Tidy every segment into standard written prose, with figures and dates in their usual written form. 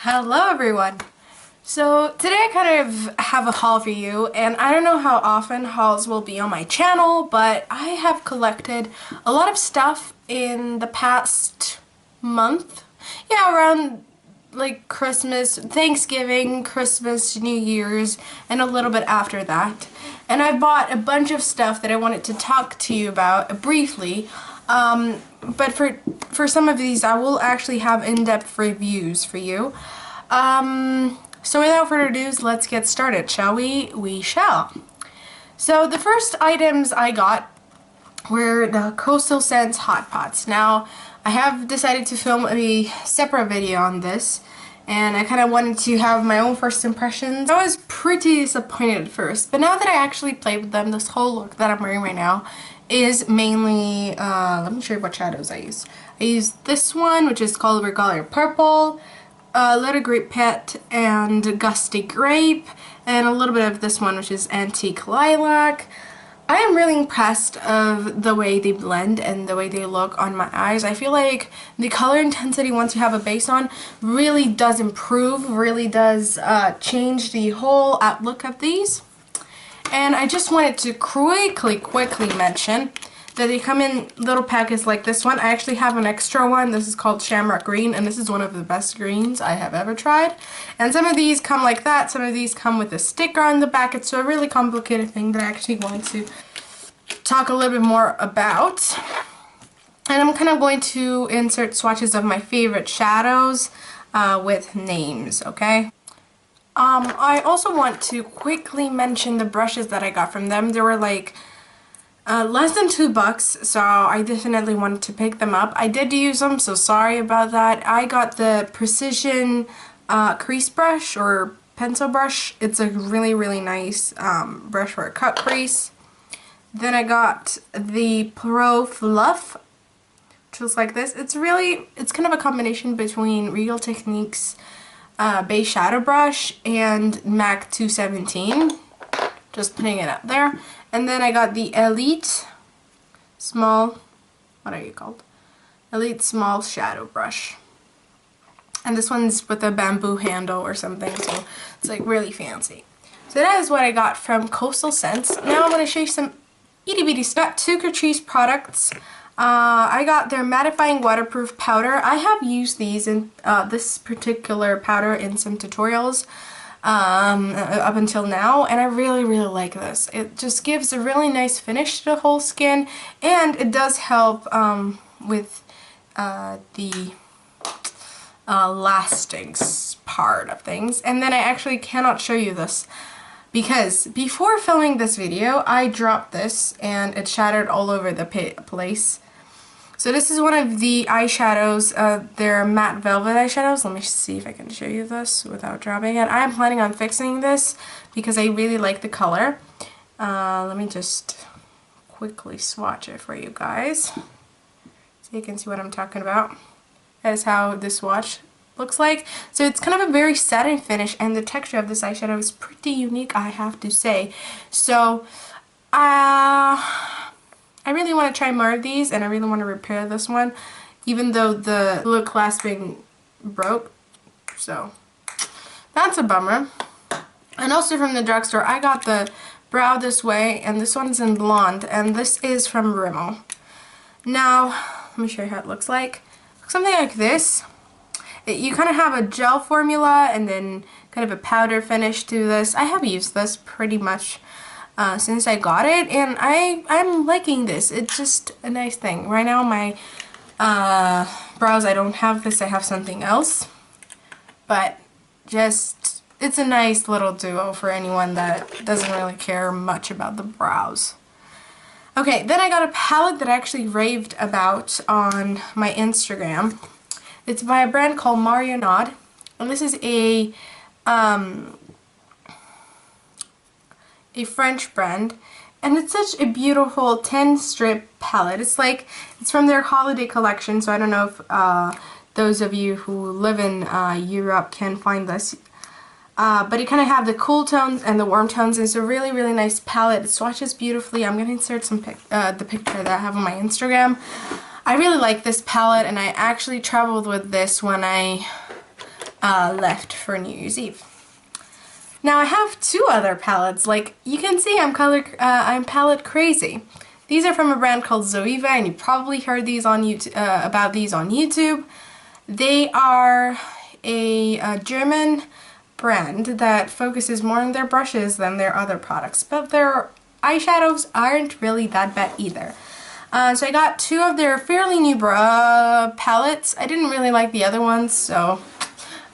Hello everyone! So today I kind of have a haul for you, and I don't know how often hauls will be on my channel, but I have collected a lot of stuff in the past month. Yeah, around like Christmas, Thanksgiving, Christmas, New Year's, and a little bit after that. And I bought a bunch of stuff that I wanted to talk to you about briefly. But for some of these, I will actually have in-depth reviews for you. So without further ado, let's get started, shall we? We shall. So the first items I got were the Coastal Scents Hot Pots. Now, I have decided to film a separate video on this, and I kind of wanted to have my own first impressions. I was pretty disappointed at first, but now that I actually played with them, this whole look that I'm wearing right now is mainly, let me show you what shadows I use. I use this one, which is called Regalia Purple, Grapette and Gusty Grape, and a little bit of this one, which is Antique Lilac. I am really impressed of the way they blend and the way they look on my eyes. I feel like the color intensity, once you have a base on, really does improve, really does change the whole outlook of these. And I just wanted to quickly mention that they come in little packets like this one. I actually have an extra one. This is called Shamrock Green, and this is one of the best greens I have ever tried. And some of these come like that. Some of these come with a sticker on the back. It's a really complicated thing that I actually want to talk a little bit more about. And I'm kind of going to insert swatches of my favorite shadows with names, okay? I also want to quickly mention the brushes that I got from them. They were like less than $2, so I definitely wanted to pick them up. I did use them, so sorry about that. I got the Precision crease brush or pencil brush. It's a really nice brush for a cut crease. Then I got the Pro Fluff, which looks like this. It's kind of a combination between Regal Techniques base shadow brush and MAC 217. Just putting it up there. And then I got the Elite Small, what are you called? Elite Small Shadow Brush. And this one's with a bamboo handle or something, so it's like really fancy. So that is what I got from Coastal Scents. Now I'm going to show you some idi-bidi-stuff. 2 Catrice products. I got their Mattifying Waterproof Powder. I have used these in this particular powder in some tutorials up until now, and I really like this. It just gives a really nice finish to the whole skin, and it does help with the lasting part of things. And then I actually cannot show you this because before filming this video I dropped this and it shattered all over the place. So this is one of the eyeshadows. They're matte velvet eyeshadows. Let me see if I can show you this without dropping it. I am planning on fixing this because I really like the color. Let me just quickly swatch it for you guys so you can see what I'm talking about. That is how this swatch looks like. So it's kind of a very satin finish, and the texture of this eyeshadow is pretty unique, I have to say. So I really want to try more of these, and I really want to repair this one, even though the lip clasping broke. So that's a bummer. And also from the drugstore, I got the Brow This Way, and this one's in blonde, and this is from Rimmel. Now, let me show you how it looks like. Something like this. You kind of have a gel formula and then kind of a powder finish to this. I have used this pretty much since I got it, and I'm liking this. It's just a nice thing. Right now my brows, I don't have this, I have something else, but just it's a nice little duo for anyone that doesn't really care much about the brows. Okay, then I got a palette that I actually raved about on my Instagram. It's by a brand called Marionade, and this is a French brand, and it's such a beautiful 10-strip palette. It's from their holiday collection, so I don't know if those of you who live in Europe can find this. But you kind of have the cool tones and the warm tones. It's a really nice palette. It swatches beautifully. I'm going to insert some the picture that I have on my Instagram. I really like this palette, and I actually traveled with this when I left for New Year's Eve. Now I have two other palettes. Like you can see, I'm palette crazy. These are from a brand called Zoeva, and you probably heard these on YouTube, about these on YouTube. They are a German brand that focuses more on their brushes than their other products, but their eyeshadows aren't really that bad either. So I got two of their fairly new palettes. I didn't really like the other ones, so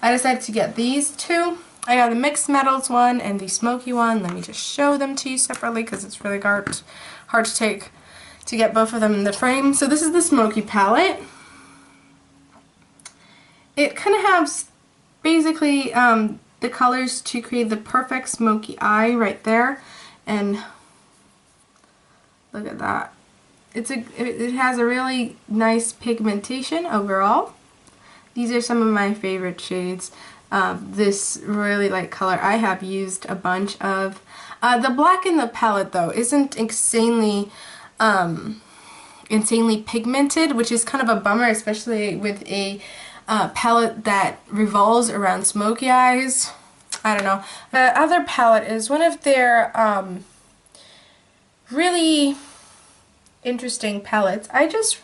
I decided to get these two. I got the mixed metals one and the smoky one. Let me just show them to you separately because it's really hard to get both of them in the frame. So this is the smoky palette. It kind of has basically the colors to create the perfect smoky eye right there, and look at that. It has a really nice pigmentation overall. These are some of my favorite shades. This really light color I have used a bunch of. The black in the palette though isn't insanely pigmented, which is kind of a bummer, especially with a palette that revolves around smoky eyes. I don't know. The other palette is one of their really interesting palettes. I just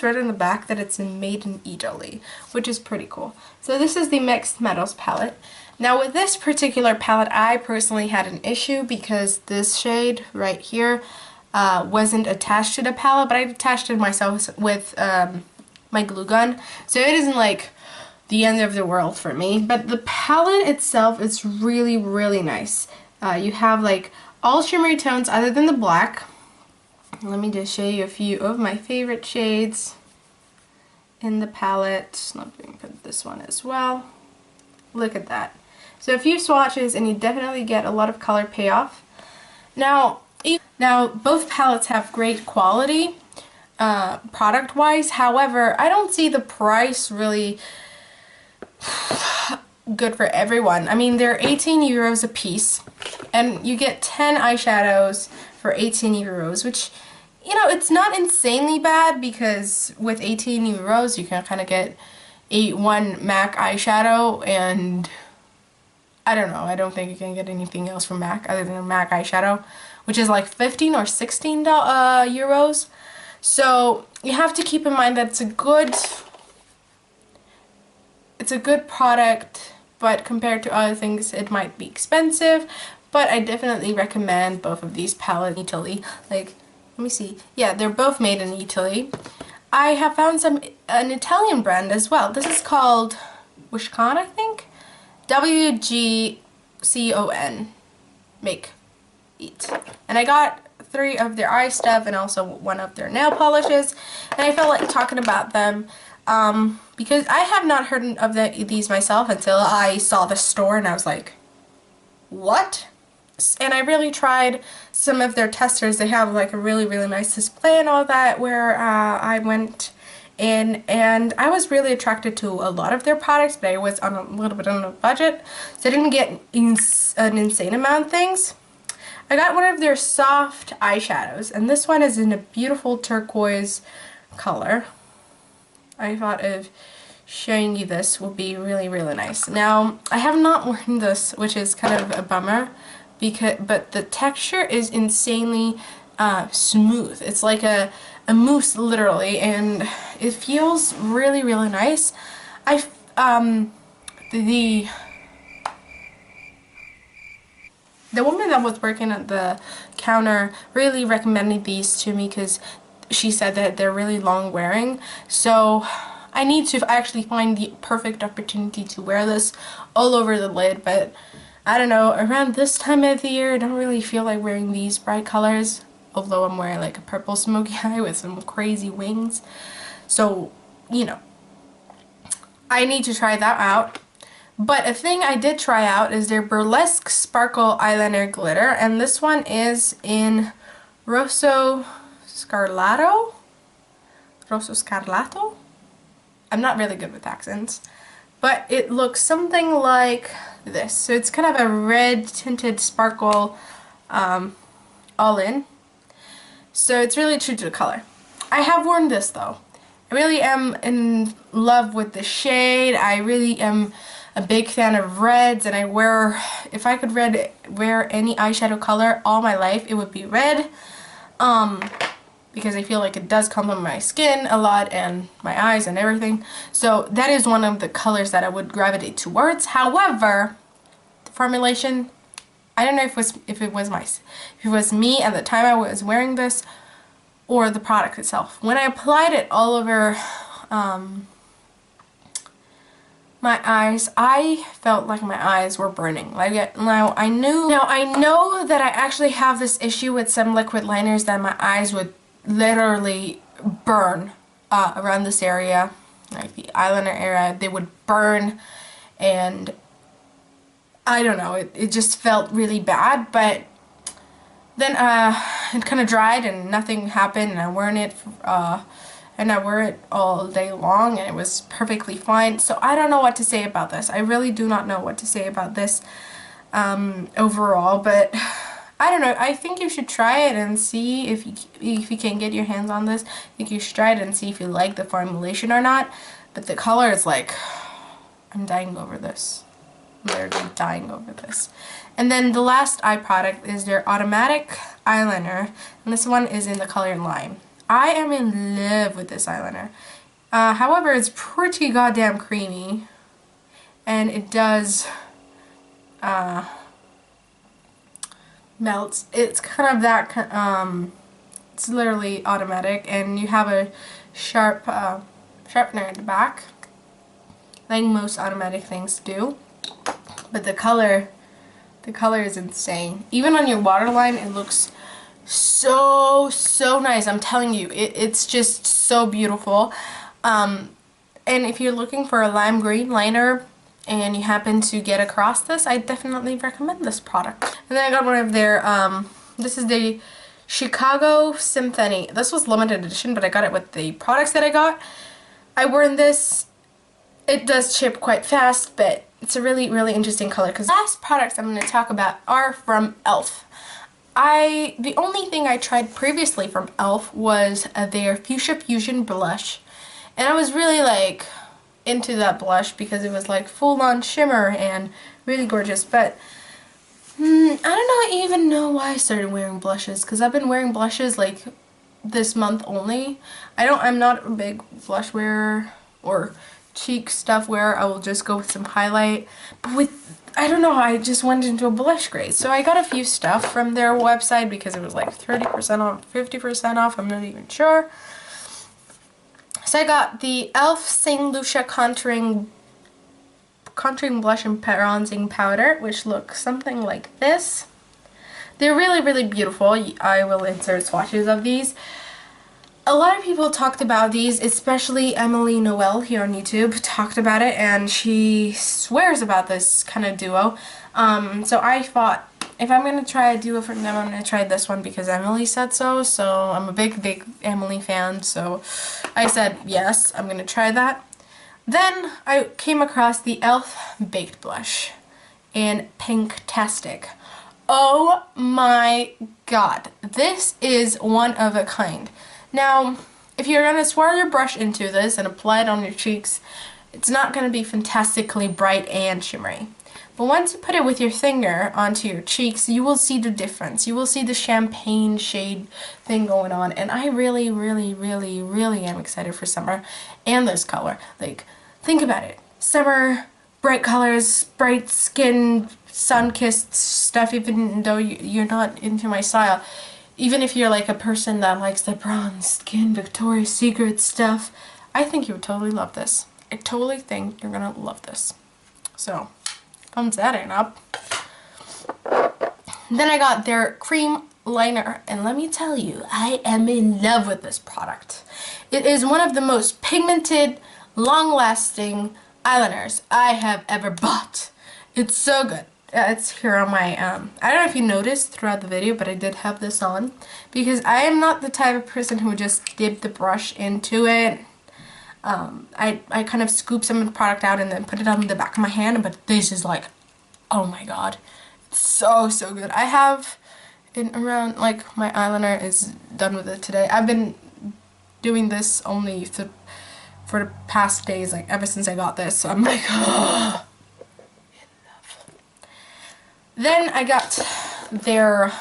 read in the back that it's made in Italy, which is pretty cool. So this is the Mixed Metals palette. Now with this particular palette, I personally had an issue because this shade right here wasn't attached to the palette, but I attached it myself with my glue gun, so it isn't like the end of the world for me. But the palette itself is really, really nice. You have like all shimmery tones other than the black. Let me just show you a few of my favorite shades in the palette. Let me put this one as well. Look at that. So a few swatches and you definitely get a lot of color payoff. Now both palettes have great quality product wise. However, I don't see the price really good for everyone. I mean, they're 18 euros a piece and you get 10 eyeshadows for 18 euros, which, you know, it's not insanely bad because with 18 euros you can kind of get one MAC eyeshadow, and I don't know, I don't think you can get anything else from MAC other than a MAC eyeshadow, which is like 15 or 16 euros. So you have to keep in mind that it's a good product, but compared to other things it might be expensive. But I definitely recommend both of these palettes in Italy. Like, let me see. Yeah, they're both made in Italy. I have found an Italian brand as well. This is called Wishcon, I think. WGCON. Make. Eat. And I got 3 of their eye stuff and also 1 of their nail polishes. And I felt like talking about them because I have not heard of these myself until I saw the store and I was like, what? And I really tried some of their testers. They have like a really, really nice display and all that where I went in, and I was really attracted to a lot of their products, but I was on a little bit on a budget, so I didn't get an insane amount of things. I got one of their soft eyeshadows, and this one is in a beautiful turquoise color. I thought of showing you this will be really, really nice. Now, I have not worn this, which is kind of a bummer, but the texture is insanely smooth. It's like a mousse, literally, and it feels really, really nice. The woman that was working at the counter really recommended these to me because she said that they're really long wearing. So I need to actually find the perfect opportunity to wear this all over the lid, but I don't know, around this time of the year I don't really feel like wearing these bright colors, although I'm wearing like a purple smoky eye with some crazy wings. So, you know, I need to try that out. But a thing I did try out is their Burlesque Sparkle Eyeliner Glitter, and this one is in Rosso Scarlato? Rosso Scarlato? I'm not really good with accents. But it looks something like this. So it's kind of a red tinted sparkle all in. So it's really true to the color. I have worn this though. I really am in love with the shade. I really am a big fan of reds, and if I could wear any eyeshadow color all my life, it would be red. Because I feel like it does complement my skin a lot and my eyes and everything. So that is one of the colors that I would gravitate towards. However, the formulation, I don't know if it was me at the time I was wearing this or the product itself. When I applied it all over my eyes, I felt like my eyes were burning. Now I know that I actually have this issue with some liquid liners that my eyes would literally burn around this area, like the eyeliner area. They would burn, and I don't know, it just felt really bad. But then it kind of dried and nothing happened, and I wore it all day long, and it was perfectly fine. So I don't know what to say about this. I really do not know what to say about this overall, but I don't know. I think you should try it and see if you can get your hands on this. I think you should try it and see if you like the formulation or not. But the color is like, I'm dying over this. I'm literally dying over this. And then the last eye product is their automatic eyeliner, and this one is in the color Lime. I am in love with this eyeliner. However, it's pretty goddamn creamy, and it does melts. It's kind of that, it's literally automatic, and you have a sharpener at the back, like most automatic things do. But the color is insane. Even on your waterline, it looks so nice. I'm telling you, it's just so beautiful. And if you're looking for a lime green liner and you happen to get across this, I definitely recommend this product. And then I got one of their, this is the Chicago Symphony. This was limited edition, but I got it with the products that I got. I wore this. It does chip quite fast, but it's a really interesting color. Because the last products I'm going to talk about are from e.l.f. The only thing I tried previously from e.l.f. was their Fuchsia Fusion blush. And I was really like into that blush because it was like full-on shimmer and really gorgeous. But I don't even know why I started wearing blushes, because I've been wearing blushes like this month only. I'm not a big blush wearer or cheek stuff wearer. I will just go with some highlight. But I don't know, I just went into a blush craze. So I got a few stuff from their website because it was like 30% off, 50% off, I'm not even sure. So I got the e.l.f. St. Lucia contouring blush and bronzing powder, which looks something like this. They're really beautiful. I will insert swatches of these. A lot of people talked about these, especially Emily Noel here on YouTube talked about it, and she swears about this kind of duo. So I thought, if I'm going to try a duo from them, I'm going to try this one because Emily said so. So I'm a big Emily fan, so I said yes, I'm going to try that. Then I came across the e.l.f. Baked Blush in Pinktastic. Oh my god, this is one of a kind. Now, if you're going to swirl your brush into this and apply it on your cheeks, it's not going to be fantastically bright and shimmery. But once you put it with your finger onto your cheeks, you will see the difference. You will see the champagne shade thing going on. And I really am excited for summer and this color. Like, think about it. Summer, bright colors, bright skin, sun-kissed stuff, even though you're not into my style. Even if you're like a person that likes the bronze skin, Victoria's Secret stuff, I think you would totally love this. I totally think you're gonna love this. So, thumbs that in up. Then I got their cream liner, and let me tell you, I am in love with this product. It is one of the most pigmented, long-lasting eyeliners I have ever bought. It's so good. It's here on my, I don't know if you noticed throughout the video, but I did have this on because I am not the type of person who would just dip the brush into it. I kind of scoop some of the product out and then put it on the back of my hand, but this is like, oh my god, it's so good. I have in around, like, my eyeliner is done with it today. I've been doing this only for the past days, like ever since I got this, so I'm like, oh. Then I got their,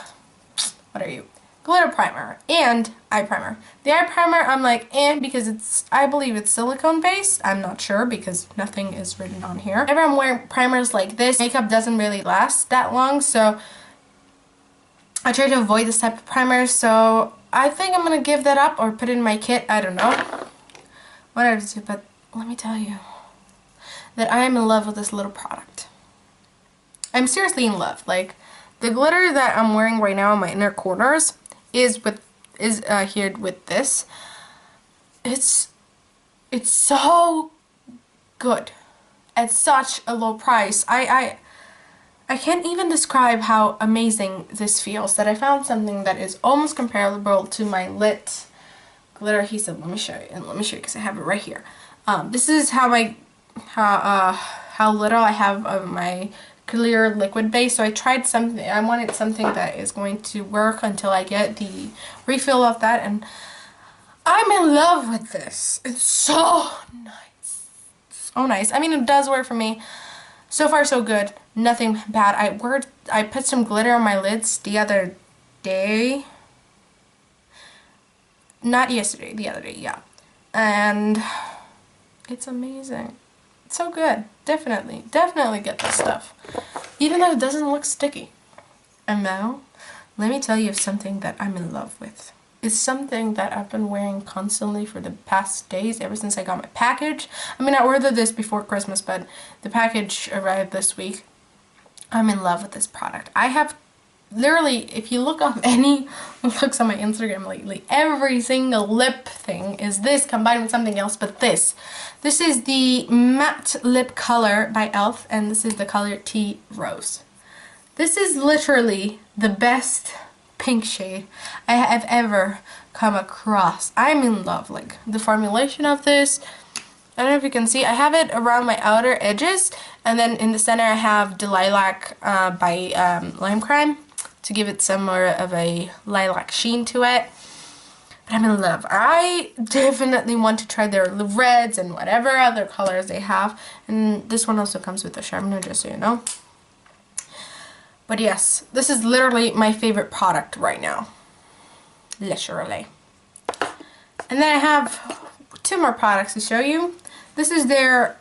what are you? Glitter primer and eye primer. The eye primer I'm like because it's, I believe it's silicone based. I'm not sure because nothing is written on here. Whenever I'm wearing primers like this, makeup doesn't really last that long, so I try to avoid this type of primer. So I think I'm gonna give that up or put it in my kit. I don't know. Whatever to do, but let me tell you that I am in love with this little product. I'm seriously in love. Like, the glitter that I'm wearing right now in my inner corners is here with this. It's so good at such a low price. I can't even describe how amazing this feels, that I found something that is almost comparable to my Lit glitter adhesive. Let me show you, and let me show you because I have it right here. This is how little I have of my clear liquid base. So I tried something, I wanted something that is going to work until I get the refill of that, and I'm in love with this. It's so nice. So nice. I mean, it does work for me. So far so good. Nothing bad. I put some glitter on my lids the other day. Not yesterday, the other day, yeah. And it's amazing. It's so good. Definitely get this stuff. Even though it doesn't look sticky. And now, let me tell you something that I'm in love with. It's something that I've been wearing constantly for the past days, ever since I got my package. I mean, I ordered this before Christmas, but the package arrived this week. I'm in love with this product. I have literally, if you look up any looks on my Instagram lately, every single lip thing is this combined with something else but this. This is the Matte Lip Color by e.l.f. and this is the color Tea Rose. This is literally the best pink shade I have ever come across. I'm in love. Like, the formulation of this, I don't know if you can see, I have it around my outer edges, and then in the center I have the Lilac by Lime Crime to give it some more of a lilac sheen to it. But I'm in love. I definitely want to try their reds and whatever other colors they have. And this one also comes with a sharpener, just so you know. But yes, this is literally my favorite product right now. Literally. And then I have two more products to show you. This is their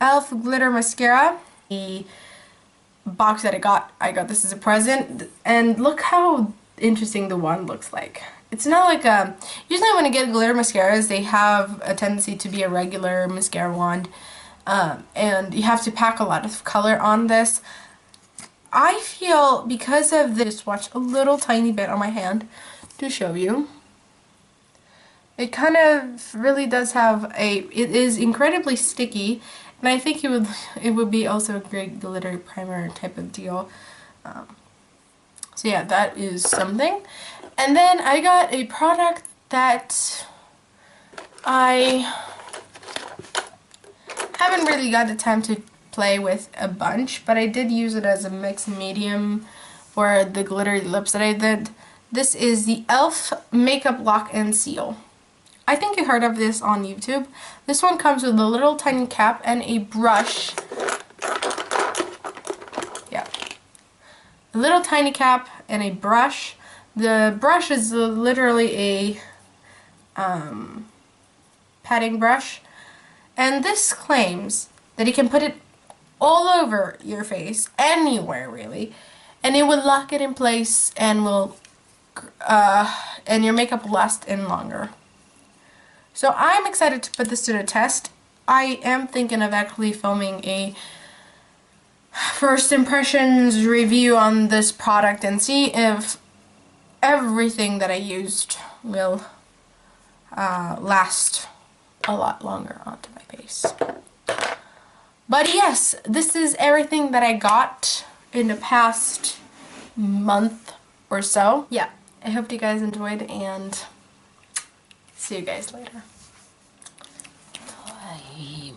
e.l.f. Glitter Mascara. The box that I got this as a present. And look how interesting the wand looks like. It's not like a, usually when I get glitter mascaras, they have a tendency to be a regular mascara wand. And you have to pack a lot of color on this. I feel because of this, just watch a little tiny bit on my hand to show you. It kind of really does have it is incredibly sticky, and I think it would be also a great glitter primer type of deal. So yeah, that is something. And then I got a product that I haven't really got the time to play with a bunch, but I did use it as a mixed medium for the glittery lips that I did. This is the e.l.f. Makeup Lock and Seal. I think you heard of this on YouTube. This one comes with a little tiny cap and a brush. Yeah. A little tiny cap and a brush. The brush is literally a padding brush. And this claims that you can put it all over your face, anywhere really, and it will lock it in place and will and your makeup will last in longer. So I'm excited to put this to the test. I am thinking of actually filming a first impressions review on this product and see if everything that I used will last a lot longer onto my face. But yes, this is everything that I got in the past month or so. Yeah, I hope you guys enjoyed, and see you guys later. Bye.